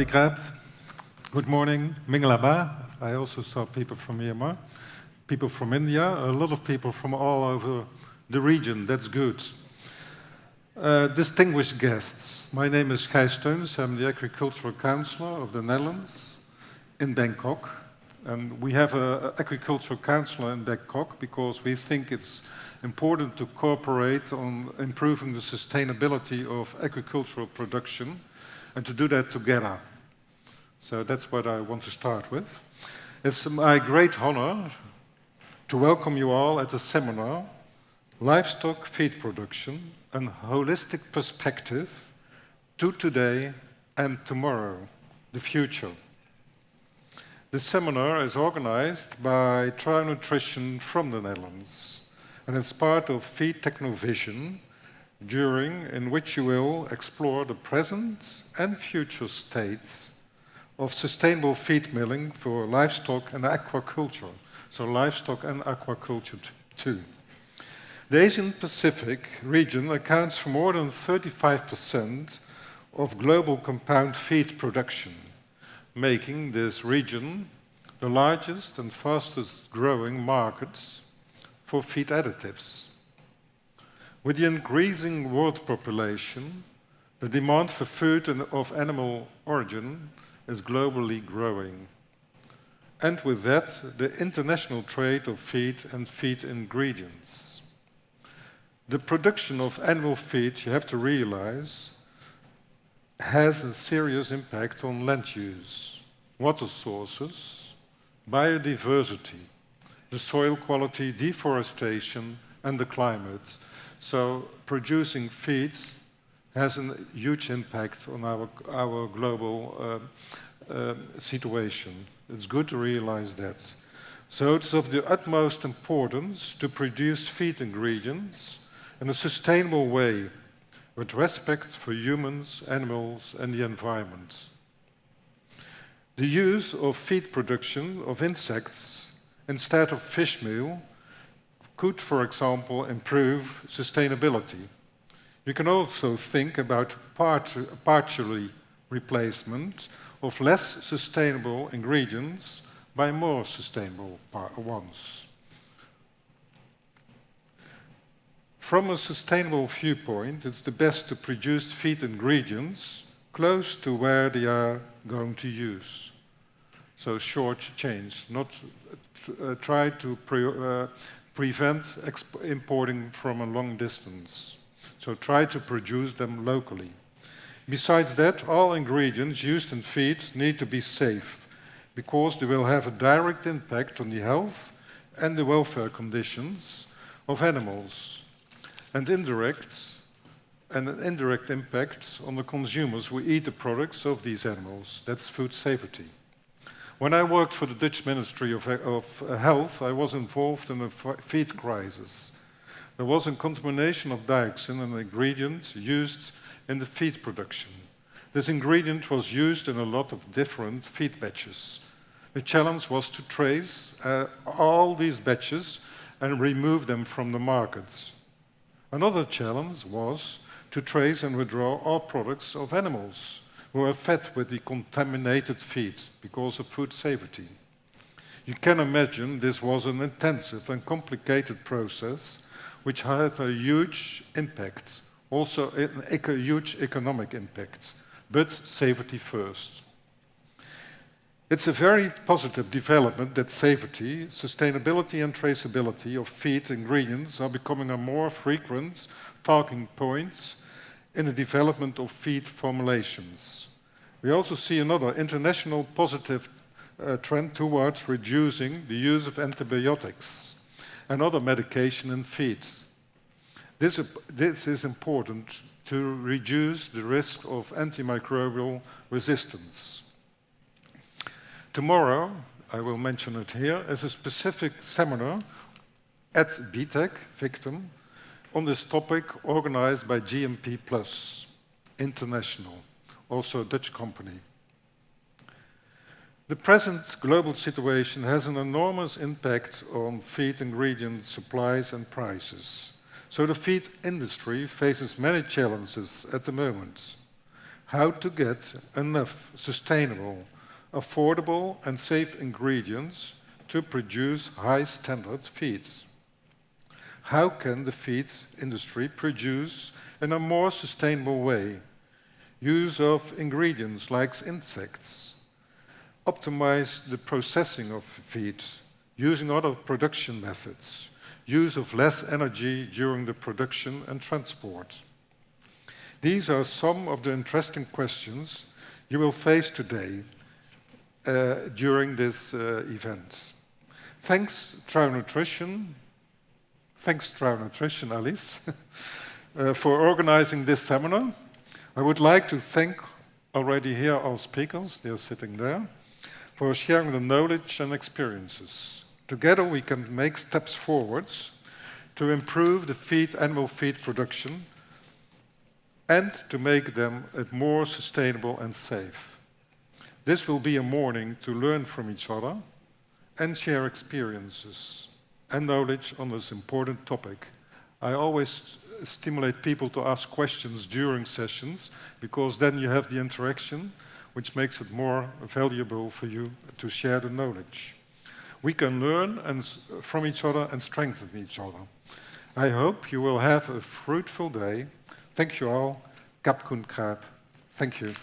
Krab. Good morning, Mingalaba. I also saw people from Myanmar, people from India, a lot of people from all over the region. That's good. Distinguished guests, my name is Gijs Theunissen. I'm the Agricultural Counsellor of the Netherlands in Bangkok. And we have an Agricultural Counsellor in Bangkok because we think it's important to cooperate on improving the sustainability of agricultural production and to do that together. So that's what I want to start with. It's my great honor to welcome you all at the seminar, Livestock Feed Production, a Holistic Perspective to Today and Tomorrow, the Future. The seminar is organized by Trial Nutrition from the Netherlands, and it's part of FeedTechnoVision, in which you will explore the present and future states of sustainable feed milling for livestock and aquaculture. So livestock and aquaculture too. The Asian Pacific region accounts for more than 35% of global compound feed production, making this region the largest and fastest growing market for feed additives. With the increasing world population, the demand for food of animal origin is globally growing. And with that, the international trade of feed and feed ingredients. The production of animal feed, you have to realize, has a serious impact on land use, water sources, biodiversity, the soil quality, deforestation, and the climate. So producing feed has a huge impact on our global situation. It's good to realize that. So it's of the utmost importance to produce feed ingredients in a sustainable way with respect for humans, animals, and the environment. The use of feed production of insects instead of fish meal could, for example, improve sustainability. You can also think about partially replacement of less sustainable ingredients by more sustainable ones. From a sustainable viewpoint, it's the best to produce feed ingredients close to where they are going to use. So short change, not try to prevent importing from a long distance. So try to produce them locally. Besides that, all ingredients used in feed need to be safe because they will have a direct impact on the health and the welfare conditions of animals, and an indirect impact on the consumers who eat the products of these animals. That's food safety. When I worked for the Dutch Ministry of Health, I was involved in a feed crisis. There was a contamination of dioxin, an ingredient used in the feed production. This ingredient was used in a lot of different feed batches. The challenge was to trace all these batches and remove them from the market. Another challenge was to trace and withdraw all products of animals who are fed with the contaminated feed because of food safety. You can imagine this was an intensive and complicated process which had a huge impact, also a huge economic impact, but safety first. It's a very positive development that safety, sustainability and traceability of feed ingredients are becoming a more frequent talking points in the development of feed formulations. We also see another international positive trend towards reducing the use of antibiotics and other medication in feed. This is important to reduce the risk of antimicrobial resistance. Tomorrow, I will mention it here, is a specific seminar at BTEC, Victim, on this topic organized by GMP Plus International, also a Dutch company. The present global situation has an enormous impact on feed ingredient supplies and prices. So the feed industry faces many challenges at the moment. how to get enough sustainable, affordable and safe ingredients to produce high-standard feeds. How can the feed industry produce in a more sustainable way? Use of ingredients like insects, optimize the processing of feed, using other production methods, use of less energy during the production and transport. These are some of the interesting questions you will face today during this event. Thanks, Trouw Nutrition, Alice, for organizing this seminar. I would like to thank already here our speakers, they are sitting there, for sharing the knowledge and experiences. Together we can make steps forwards to improve the animal feed production and to make them more sustainable and safe. This will be a morning to learn from each other and share experiences and knowledge on this important topic. I always stimulate people to ask questions during sessions because then you have the interaction, which makes it more valuable for you to share the knowledge. We can learn from each other and strengthen each other. I hope you will have a fruitful day. Thank you all. Kap Koen Kraap. Thank you.